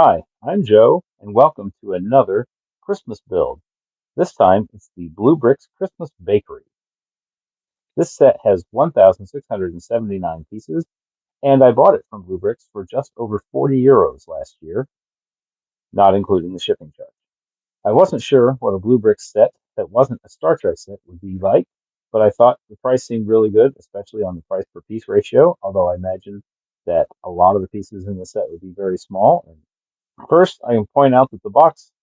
Hi, I'm Joe, and welcome to another Christmas build. This time it's the BlueBrixx Christmas Bakery. This set has 1,679 pieces, and I bought it from BlueBrixx for just over 40 euros last year, not including the shipping charge. I wasn't sure what a BlueBrixx set that wasn't a Star Trek set would be like, but I thought the price seemed really good, especially on the price per piece ratio, although I imagine that a lot of the pieces in the set would be very small. First, I can point out that the box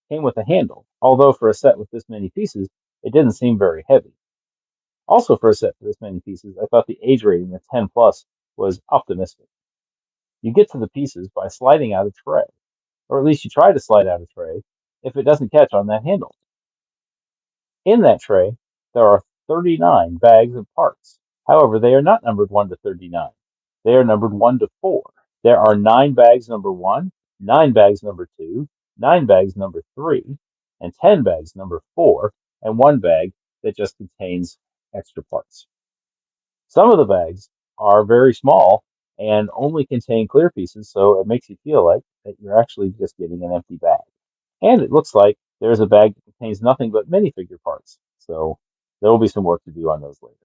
came with a handle, although for a set with this many pieces, it didn't seem very heavy. Also, for a set for this many pieces, I thought the age rating of 10 plus was optimistic. You get to the pieces by sliding out a tray, or at least you try to slide out a tray if it doesn't catch on that handle. In that tray, there are 39 bags of parts. However, they are not numbered 1 to 39. They are numbered 1 to 4. There are 9 bags number 1, 9 bags number 2, 9 bags number 3, and 10 bags number 4, and 1 bag that just contains extra parts. Some of the bags are very small and only contain clear pieces, so it makes you feel like that you're actually just getting an empty bag. And it looks like there's a bag that contains nothing but minifigure parts, so there will be some work to do on those later.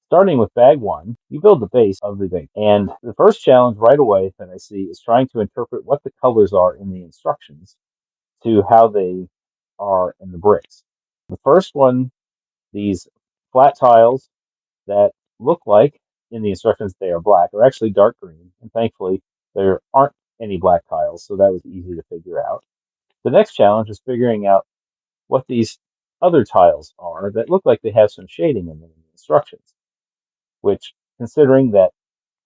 Starting with bag one, you build the base of the bake. And the first challenge right away that I see is trying to interpret what the colors are in the instructions to how they are in the bricks. The first one, these flat tiles that look like in the instructions they are black are actually dark green. And thankfully, there aren't any black tiles, so that was easy to figure out. The next challenge is figuring out what these other tiles are that look like they have some shading in them in the instructions, which, considering that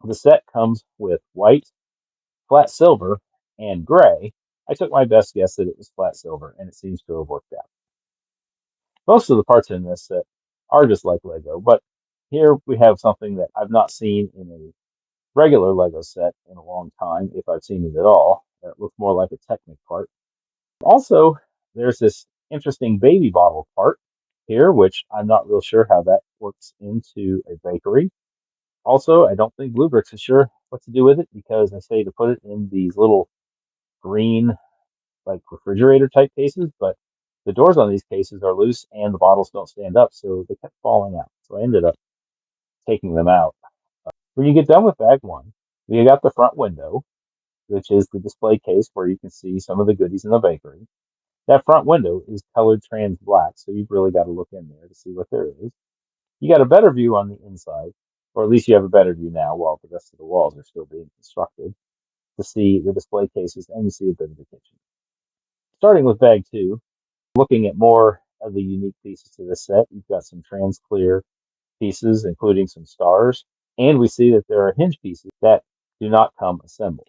the set comes with white, flat silver, and gray, I took my best guess that it was flat silver, and it seems to have worked out. Most of the parts in this set are just like Lego, but here we have something that I've not seen in a regular Lego set in a long time, if I've seen it at all. It looks more like a Technic part. Also, there's this interesting baby bottle part here, which I'm not real sure how that works into a bakery. Also, I don't think BlueBrixx is sure what to do with it because they say to put it in these little green, like refrigerator type cases, but the doors on these cases are loose and the bottles don't stand up, so they kept falling out. So I ended up taking them out. When you get done with bag one, you got the front window, which is the display case where you can see some of the goodies in the bakery. That front window is colored trans black, so you've really got to look in there to see what there is. You got a better view on the inside, or at least you have a better view now while the rest of the walls are still being constructed, to see the display cases and you see a bit of the kitchen. Starting with bag two, looking at more of the unique pieces to this set, you've got some trans clear pieces, including some stars, and we see that there are hinge pieces that do not come assembled.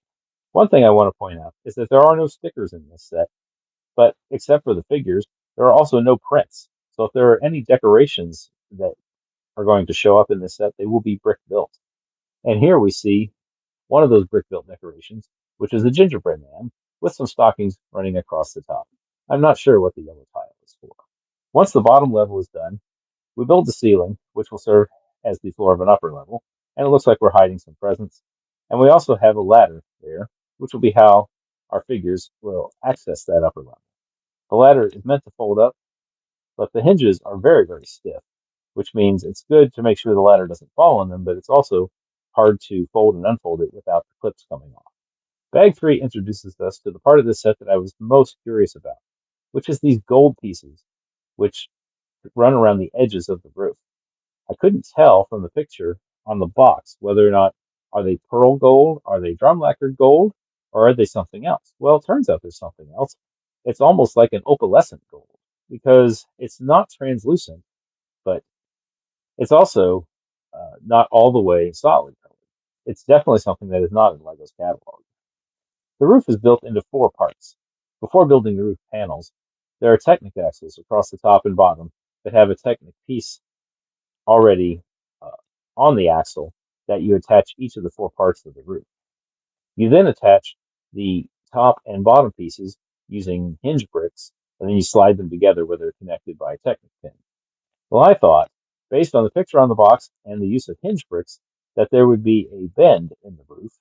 One thing I want to point out is that there are no stickers in this set, but except for the figures, there are also no prints. So if there are any decorations that are going to show up in this set, they will be brick built. And here we see one of those brick built decorations, which is the gingerbread man with some stockings running across the top. I'm not sure what the yellow tile is for. Once the bottom level is done, we build the ceiling, which will serve as the floor of an upper level, and it looks like we're hiding some presents. And we also have a ladder there, which will be how our figures will access that upper level. The ladder is meant to fold up, but the hinges are very, very stiff, which means it's good to make sure the ladder doesn't fall on them, but it's also hard to fold and unfold it without the clips coming off. Bag three introduces us to the part of the set that I was most curious about, which is these gold pieces, which run around the edges of the roof. I couldn't tell from the picture on the box whether or not are they pearl gold, are they drum lacquered gold, or are they something else? Well, it turns out there's something else. It's almost like an opalescent gold because it's not translucent, but it's also not all the way solid colored. It's definitely something that is not in LEGO's catalog. The roof is built into 4 parts. Before building the roof panels, there are Technic axles across the top and bottom that have a Technic piece already uh, on the axle that you attach each of the 4 parts of the roof. You then attach the top and bottom pieces using hinge bricks, and then you slide them together where they're connected by a Technic pin. Well, I thought, based on the picture on the box and the use of hinge bricks, that there would be a bend in the roof,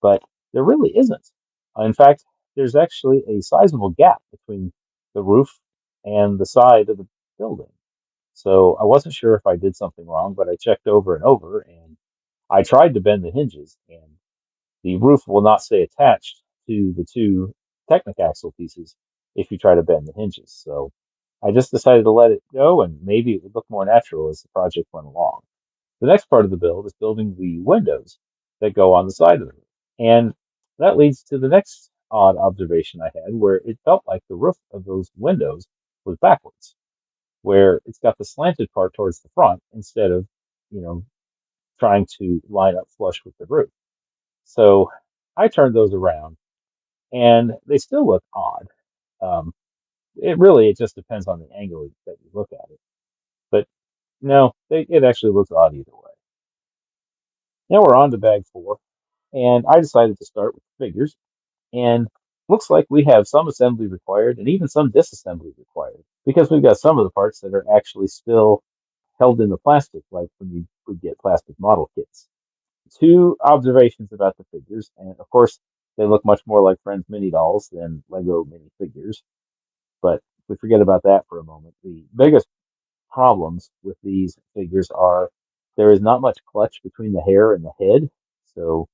but there really isn't. In fact, there's actually a sizable gap between the roof and the side of the building. So I wasn't sure if I did something wrong, but I checked over and over, and I tried to bend the hinges, and the roof will not stay attached to the two Technic axle pieces if you try to bend the hinges. So I just decided to let it go, and maybe it would look more natural as the project went along. The next part of the build is building the windows that go on the side of the roof. And that leads to the next odd observation I had, where it felt like the roof of those windows was backwards, where it's got the slanted part towards the front instead of, you know, trying to line up flush with the roof. So I turned those around, and they still look odd. Um, it just depends on the angle that you look at it. But no, it actually looks odd either way. Now we're on to bag four, and I decided to start with figures. And looks like we have some assembly required and even some disassembly required because we've got some of the parts that are actually still held in the plastic, like when you would get plastic model kits. Two observations about the figures, and of course, they look much more like Friends mini dolls than Lego mini figures. But if we forget about that for a moment, the biggest problems with these figures are there is not much clutch between the hair and the head. So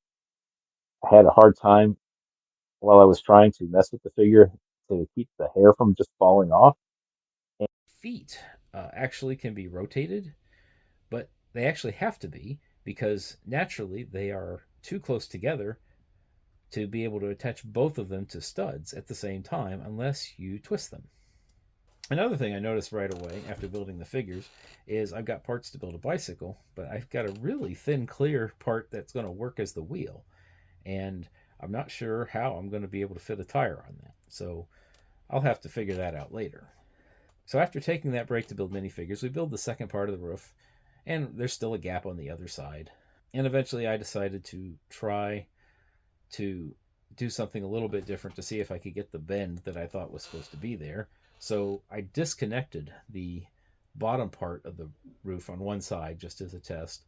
I had a hard time while I was trying to mess with the figure to keep the hair from just falling off. Feet actually can be rotated, but they actually have to be because naturally they are too close together to be able to attach both of them to studs at the same time unless you twist them. Another thing I noticed right away after building the figures is I've got parts to build a bicycle, but I've got a really thin, clear part that's going to work as the wheel. And I'm not sure how I'm going to be able to fit a tire on that. So I'll have to figure that out later. So after taking that break to build minifigures, we build the second part of the roof, and there's still a gap on the other side. And eventually I decided to try to do something a little bit different to see if I could get the bend that I thought was supposed to be there. So I disconnected the bottom part of the roof on one side just as a test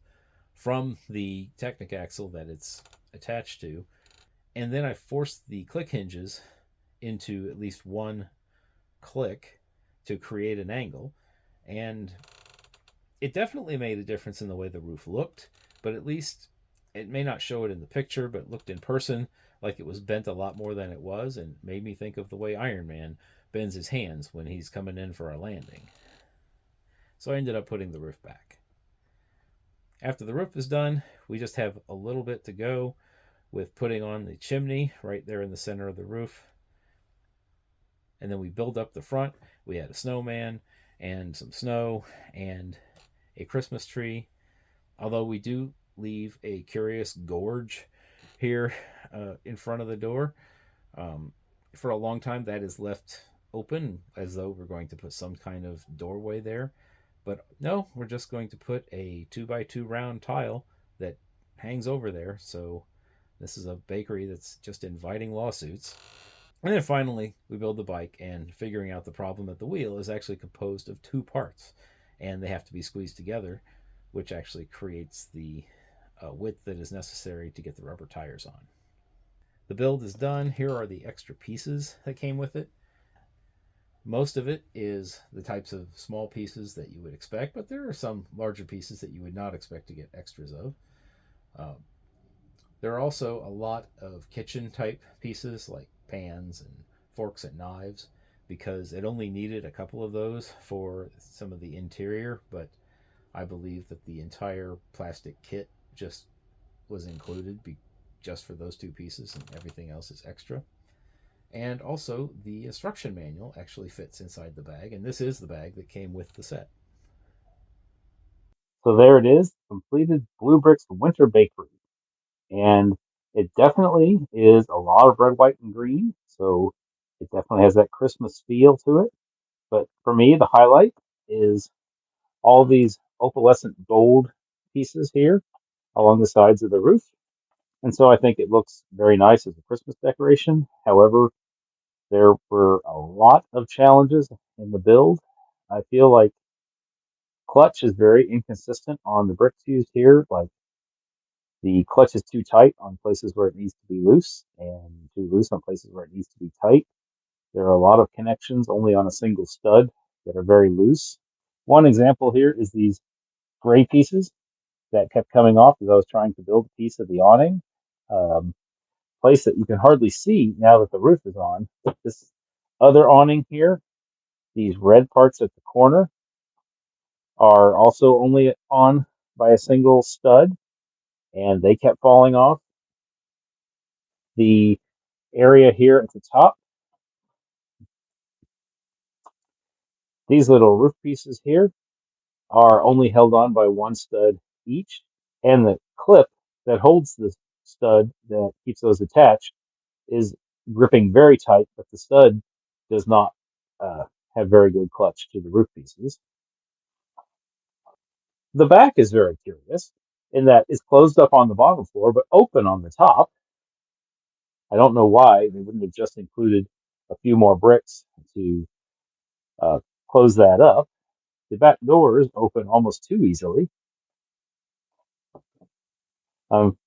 from the Technic axle that it's attached to. And then I forced the click hinges into at least one click to create an angle. And it definitely made a difference in the way the roof looked, but at least it may not show it in the picture, but looked in person like it was bent a lot more than it was and made me think of the way Iron Man bends his hands when he's coming in for a landing. So I ended up putting the roof back. After the roof is done, we just have a little bit to go with putting on the chimney right there in the center of the roof. And then we build up the front. We had a snowman and some snow and a Christmas tree. Although we do leave a curious gorge here in front of the door. Um, for a long time, that is left open as though we're going to put some kind of doorway there. But no, we're just going to put a 2x2 round tile that hangs over there. So this is a bakery that's just inviting lawsuits. And then finally, we build the bike and figuring out the problem that the wheel is actually composed of two parts and they have to be squeezed together, which actually creates the width that is necessary to get the rubber tires on. The build is done. Here are the extra pieces that came with it. Most of it is the types of small pieces that you would expect, but there are some larger pieces that you would not expect to get extras of. Um, there are also a lot of kitchen type pieces like pans and forks and knives because it only needed a couple of those for some of the interior, but I believe that the entire plastic kit just was included just for those two pieces and everything else is extra. And also, the instruction manual actually fits inside the bag, and this is the bag that came with the set. So there it is, completed BlueBrixx Winter Bakery. And it definitely is a lot of red, white, and green. So it definitely has that Christmas feel to it. But for me, the highlight is all these opalescent gold pieces here along the sides of the roof. And so I think it looks very nice as a Christmas decoration. However, there were a lot of challenges in the build. I feel like clutch is very inconsistent on the bricks used here. Like The clutch is too tight on places where it needs to be loose and too loose on places where it needs to be tight. There are a lot of connections only on a single stud that are very loose. One example here is these gray pieces that kept coming off as I was trying to build a piece of the awning. Um, Place that you can hardly see now that the roof is on. This other awning here, these red parts at the corner, are also only on by a single stud, and they kept falling off. The area here at the top, these little roof pieces here are only held on by one stud each, and the clip that holds the stud that keeps those attached is gripping very tight, but the stud does not uh, have very good clutch to the roof pieces. The back is very curious in that it's closed up on the bottom floor but open on the top. I don't know why they wouldn't have just included a few more bricks to uh, close that up. The back doors open almost too easily, um,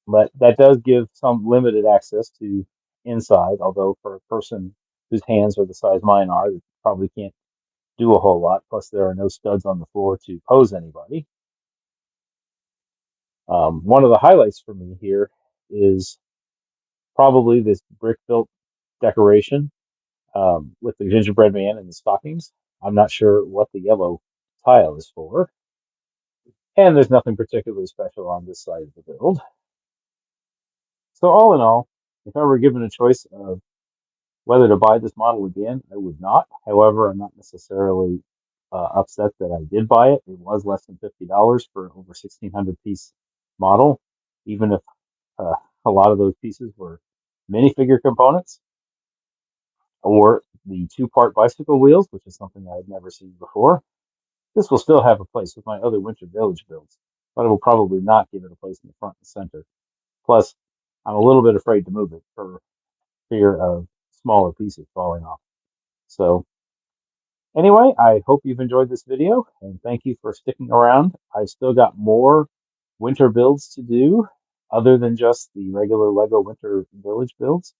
but that does give some limited access to inside. Although for a person whose hands are the size mine are, they probably can't do a whole lot. Plus, there are no studs on the floor to pose anybody. One of the highlights for me here is probably this brick built decoration with the gingerbread man and the stockings. I'm not sure what the yellow tile is for, and there's nothing particularly special on this side of the build. So all in all, if I were given a choice of whether to buy this model again, I would not. However, I'm not necessarily upset that I did buy it. It was less than $50 for an over 1,600 piece model, even if uh, a lot of those pieces were minifigure components or the two-part bicycle wheels, which is something I had never seen before. This will still have a place with my other Winter Village builds, but I will probably not give it a place in the front and center. Plus, I'm a little bit afraid to move it for fear of smaller pieces falling off. So anyway, I hope you've enjoyed this video and thank you for sticking around. I've still got more winter builds to do other than just the regular Lego Winter Village builds.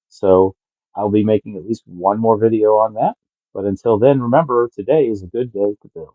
So I'll be making at least one more video on that. But until then, remember, today is a good day to build.